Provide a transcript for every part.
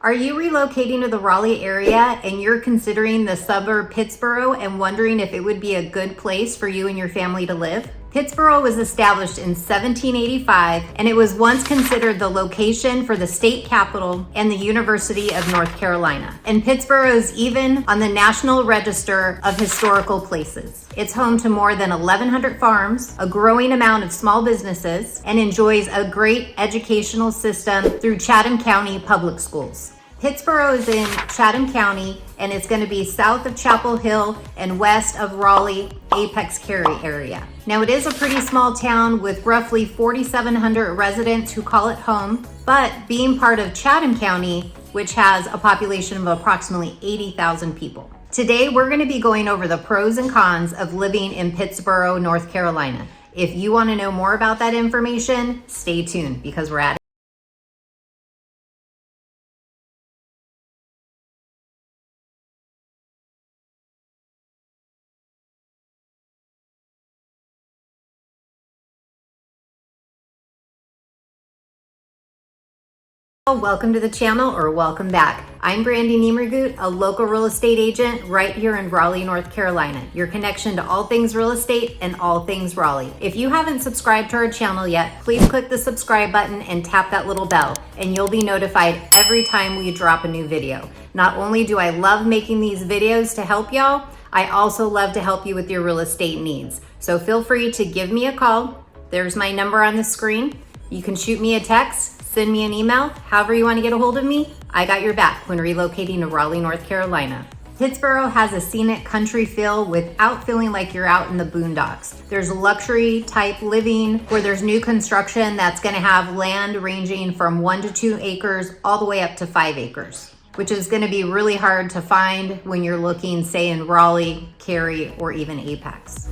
Are you relocating to the Raleigh area and you're considering the suburb Pittsboro and wondering if it would be a good place for you and your family to live? Pittsboro was established in 1785 and it was once considered the location for the state capitol and the University of North Carolina. And Pittsboro is even on the National Register of Historical Places. It's home to more than 1,100 farms, a growing amount of small businesses, and enjoys a great educational system through Chatham County Public Schools. Pittsboro is in Chatham County and it's going to be south of Chapel Hill and west of Raleigh, Apex Cary area. Now it is a pretty small town with roughly 4,700 residents who call it home, but being part of Chatham County, which has a population of approximately 80,000 people. Today we're going to be going over the pros and cons of living in Pittsboro, North Carolina. If you want to know more about that information, stay tuned because we're at it. Welcome to the channel, or welcome back. I'm Brandy Niemergut, a local real estate agent right here in Raleigh, North Carolina. Your connection to all things real estate and all things Raleigh. If you haven't subscribed to our channel yet, please click the subscribe button and tap that little bell, and you'll be notified every time we drop a new video. Not only do I love making these videos to help y'all, I also love to help you with your real estate needs. So feel free to give me a call. There's my number on the screen. You can shoot me a text, send me an email, however you want to get a hold of me. I got your back when relocating to Raleigh, North Carolina. Pittsboro has a scenic country feel without feeling like you're out in the boondocks. There's luxury type living where there's new construction that's going to have land ranging from 1 to 2 acres all the way up to 5 acres, which is going to be really hard to find when you're looking, say, in Raleigh, Cary, or even Apex.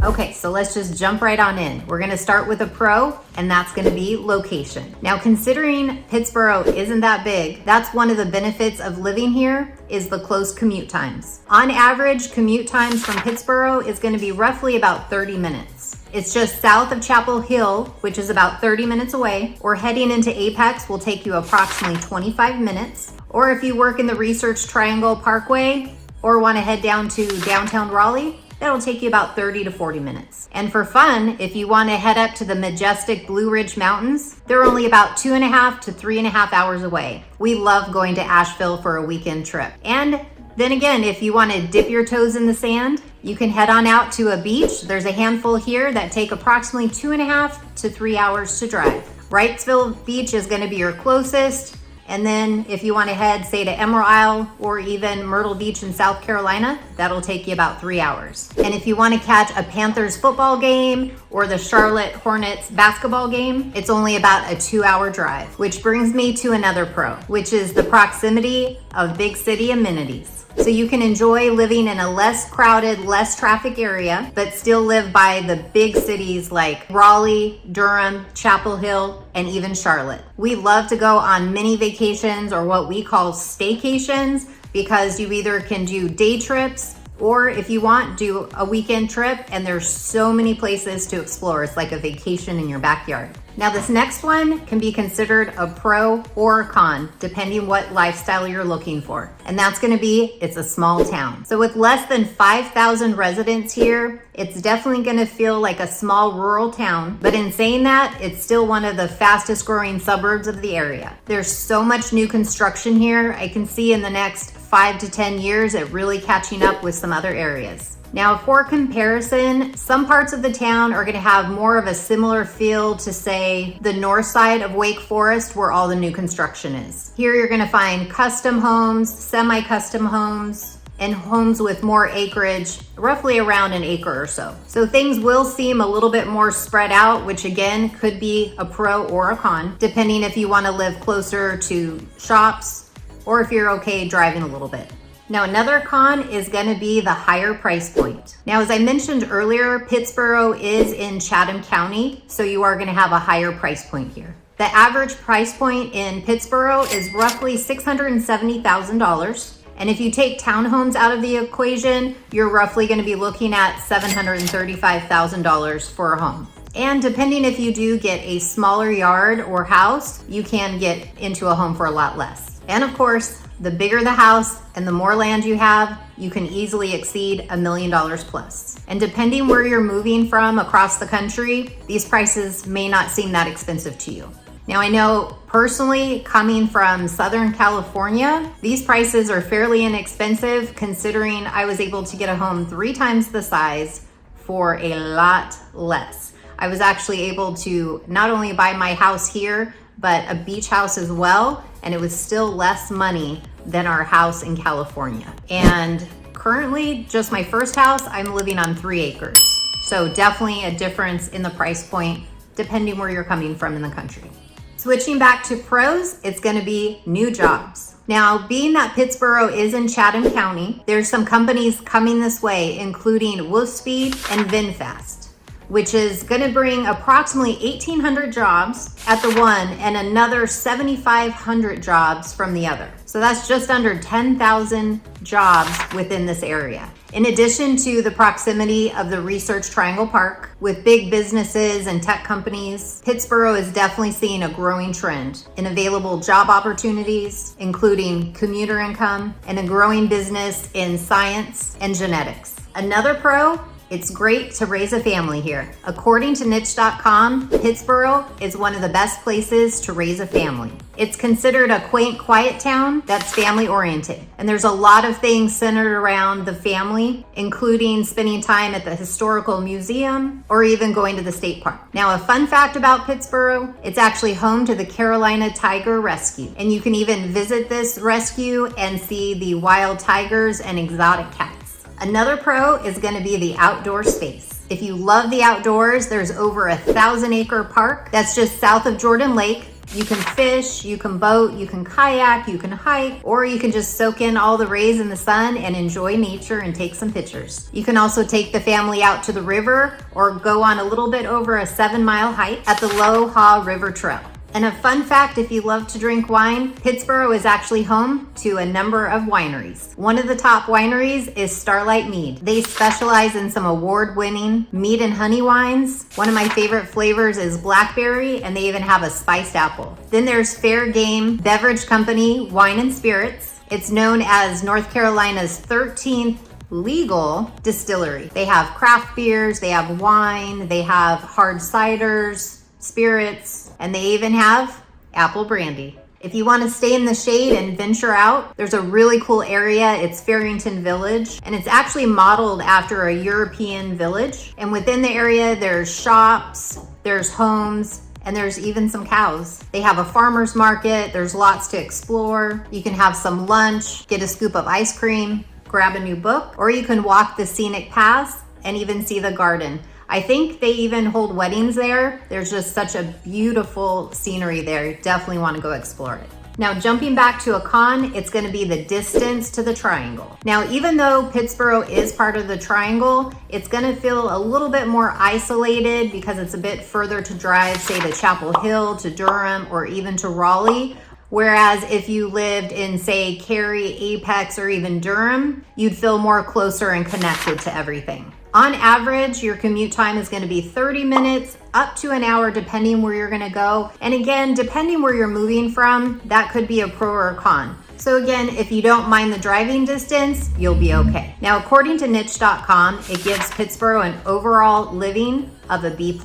Okay, so let's just jump right on in. We're gonna start with a pro, and that's gonna be location. Now, considering Pittsboro isn't that big, that's one of the benefits of living here is the close commute times. On average, commute times from Pittsboro is gonna be roughly about 30 minutes. It's just south of Chapel Hill, which is about 30 minutes away, or heading into Apex will take you approximately 25 minutes. Or if you work in the Research Triangle Parkway or wanna head down to downtown Raleigh, that'll take you about 30 to 40 minutes. And for fun, if you want to head up to the majestic Blue Ridge Mountains, they're only about 2.5 to 3.5 hours away. We love going to Asheville for a weekend trip. And then again, if you want to dip your toes in the sand, you can head on out to a beach. There's a handful here that take approximately 2.5 to 3 hours to drive. Wrightsville Beach is going to be your closest. And then if you want to head, say, to Emerald Isle or even Myrtle Beach in South Carolina, that'll take you about 3 hours. And if you want to catch a Panthers football game or the Charlotte Hornets basketball game, it's only about a 2-hour drive, which brings me to another pro, which is the proximity of big city amenities. So you can enjoy living in a less crowded, less traffic area, but still live by the big cities like Raleigh, Durham, Chapel Hill, and even Charlotte. We love to go on mini vacations or what we call staycations because you either can do day trips or if you want, do a weekend trip, and there's so many places to explore. It's like a vacation in your backyard. Now this next one can be considered a pro or a con, depending what lifestyle you're looking for. And that's gonna be, it's a small town. So with less than 5,000 residents here, it's definitely gonna feel like a small rural town. But in saying that, it's still one of the fastest growing suburbs of the area. There's so much new construction here. I can see in the next 5 to 10 years, it really catching up with some other areas. Now, for comparison, some parts of the town are going to have more of a similar feel to, say, the north side of Wake Forest, where all the new construction is. Here, you're going to find custom homes, semi-custom homes, and homes with more acreage, roughly around an acre or so. So things will seem a little bit more spread out, which again, could be a pro or a con, depending if you want to live closer to shops or if you're okay driving a little bit. Now, another con is going to be the higher price point. Now, as I mentioned earlier, Pittsboro is in Chatham County, so you are going to have a higher price point here. The average price point in Pittsboro is roughly $670,000. And if you take townhomes out of the equation, you're roughly going to be looking at $735,000 for a home. And depending if you do get a smaller yard or house, you can get into a home for a lot less. And of course, the bigger the house and the more land you have, you can easily exceed $1 million plus. And depending where you're moving from across the country, these prices may not seem that expensive to you. Now, I know personally, coming from Southern California, these prices are fairly inexpensive considering I was able to get a home 3 times the size for a lot less. I was actually able to not only buy my house here, but a beach house as well, and it was still less money than our house in California. And currently, just my first house, I'm living on 3 acres. So definitely a difference in the price point depending where you're coming from in the country. Switching back to pros, it's gonna be new jobs. Now, being that Pittsboro is in Chatham County, there's some companies coming this way, including Wolfspeed and VinFast, which is gonna bring approximately 1,800 jobs at the one and another 7,500 jobs from the other. So that's just under 10,000 jobs within this area. In addition to the proximity of the Research Triangle Park with big businesses and tech companies, Pittsboro is definitely seeing a growing trend in available job opportunities, including commuter income and a growing business in science and genetics. Another pro, it's great to raise a family here. According to niche.com, Pittsboro is one of the best places to raise a family. It's considered a quaint, quiet town that's family oriented. And there's a lot of things centered around the family, including spending time at the historical museum or even going to the state park. Now, a fun fact about Pittsboro, it's actually home to the Carolina Tiger Rescue. And you can even visit this rescue and see the wild tigers and exotic cats. Another pro is gonna be the outdoor space. If you love the outdoors, there's over a 1,000-acre park that's just south of Jordan Lake. You can fish, you can boat, you can kayak, you can hike, or you can just soak in all the rays in the sun and enjoy nature and take some pictures. You can also take the family out to the river or go on a little bit over a 7-mile hike at the Low Ha River Trail. And a fun fact, if you love to drink wine, Pittsboro is actually home to a number of wineries. One of the top wineries is Starlight Mead. They specialize in some award-winning mead and honey wines. One of my favorite flavors is blackberry, and they even have a spiced apple. Then there's Fair Game Beverage Company Wine and Spirits. It's known as North Carolina's 13th legal distillery. They have craft beers, they have wine, they have hard ciders, spirits, and they even have apple brandy. If you want to stay in the shade and venture out, there's a really cool area. It's Farrington Village, and it's actually modeled after a European village. And within the area, there's shops, there's homes, and there's even some cows. They have a farmer's market. There's lots to explore. You can have some lunch, get a scoop of ice cream, grab a new book, or you can walk the scenic paths and even see the garden. I think they even hold weddings there. There's just such a beautiful scenery there. You definitely want to go explore it. Now, jumping back to a con, it's going to be the distance to the triangle. Now, even though Pittsboro is part of the triangle, it's going to feel a little bit more isolated because it's a bit further to drive, say, to Chapel Hill, to Durham, or even to Raleigh. Whereas if you lived in, say, Cary, Apex, or even Durham, you'd feel more closer and connected to everything. On average, your commute time is going to be 30 minutes up to an hour, depending where you're going to go. And again, depending where you're moving from, that could be a pro or a con. So again, if you don't mind the driving distance, you'll be okay. Now, according to niche.com, it gives Pittsboro an overall living of a B+.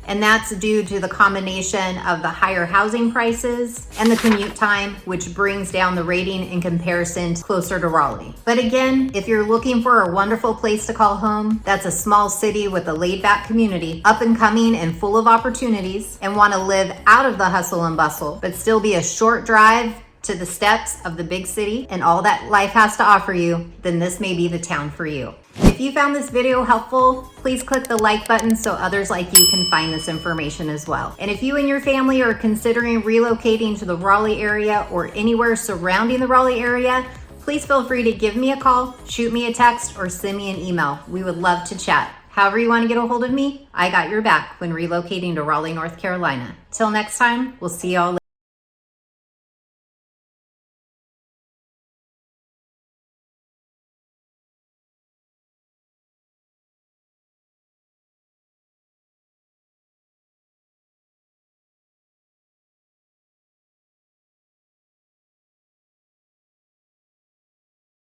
And that's due to the combination of the higher housing prices and the commute time, which brings down the rating in comparison to closer to Raleigh. But again, if you're looking for a wonderful place to call home, that's a small city with a laid-back community, up and coming and full of opportunities, and want to live out of the hustle and bustle, but still be a short drive to the steps of the big city and all that life has to offer you, then this may be the town for you. If you found this video helpful, please click the like button so others like you can find this information as well. And if you and your family are considering relocating to the Raleigh area or anywhere surrounding the Raleigh area, please feel free to give me a call, shoot me a text, or send me an email. We would love to chat. However you want to get a hold of me, I got your back when relocating to Raleigh, North Carolina. Till next time, we'll see y'all later.